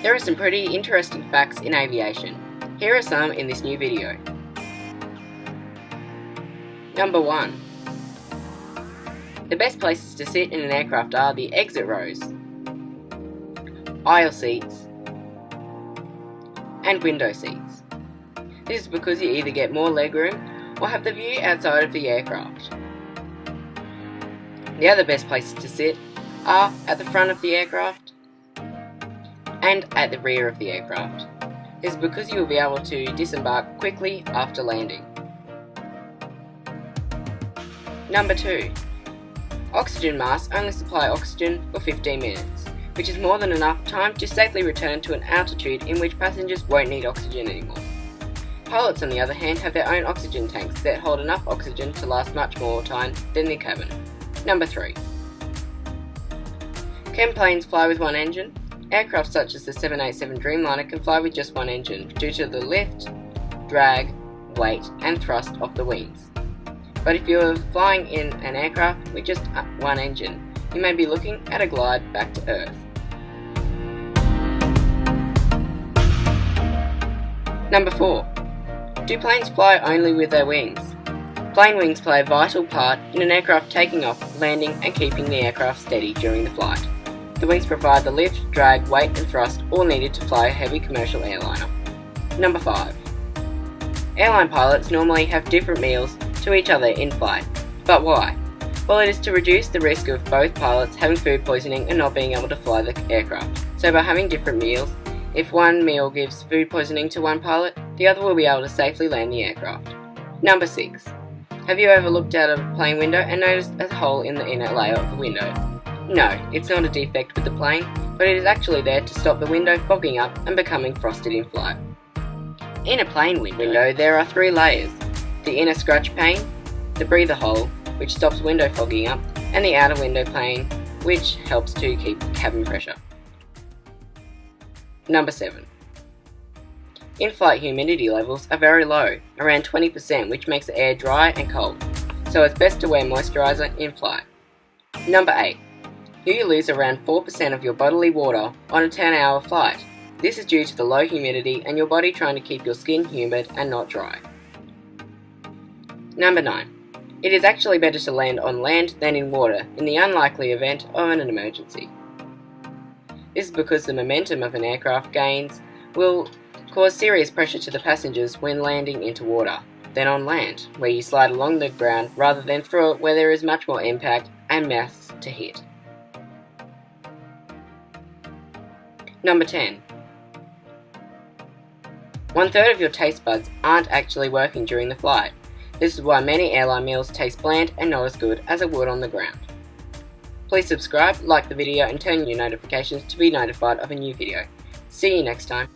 There are some pretty interesting facts in aviation. Here are some in this new video. Number 1. The best places to sit in an aircraft are the exit rows, aisle seats, and window seats. This is because you either get more legroom or have the view outside of the aircraft. The other best places to sit are at the front of the aircraft and at the rear of the aircraft. This is because you will be able to disembark quickly after landing. Number 2. Oxygen masks only supply oxygen for 15 minutes, which is more than enough time to safely return to an altitude in which passengers won't need oxygen anymore. Pilots, on the other hand, have their own oxygen tanks that hold enough oxygen to last much more time than the cabin. Number 3. Can planes fly with one engine? Aircraft such as the 787 Dreamliner can fly with just one engine due to the lift, drag, weight and thrust of the wings. But if you're flying in an aircraft with just one engine, you may be looking at a glide back to Earth. Number 4. Do planes fly only with their wings? Plane wings play a vital part in an aircraft taking off, landing and keeping the aircraft steady during the flight. The wings provide the lift, drag, weight and thrust all needed to fly a heavy commercial airliner. Number 5. Airline pilots normally have different meals to each other in flight. But why? Well, it is to reduce the risk of both pilots having food poisoning and not being able to fly the aircraft. So by having different meals, if one meal gives food poisoning to one pilot, the other will be able to safely land the aircraft. Number 6. Have you ever looked out of a plane window and noticed a hole in the inner layer of the window? No, it's not a defect with the plane, but it is actually there to stop the window fogging up and becoming frosted in flight. In a plane window, there are 3 layers: the inner scratch pane, the breather hole, which stops window fogging up, and the outer window pane, which helps to keep cabin pressure. Number 7. In-flight humidity levels are very low, around 20%, which makes the air dry and cold, so it's best to wear moisturiser in flight. Number 8. You lose around 4% of your bodily water on a 10-hour flight. This is due to the low humidity and your body trying to keep your skin humid and not dry. Number 9. It is actually better to land on land than in water in the unlikely event of an emergency. This is because the momentum of an aircraft gains will cause serious pressure to the passengers when landing into water than on land, where you slide along the ground rather than through it, where there is much more impact and mass to hit. Number 10. 1/3 of your taste buds aren't actually working during the flight. This is why many airline meals taste bland and not as good as it would on the ground. Please subscribe, like the video and turn on your notifications to be notified of a new video. See you next time.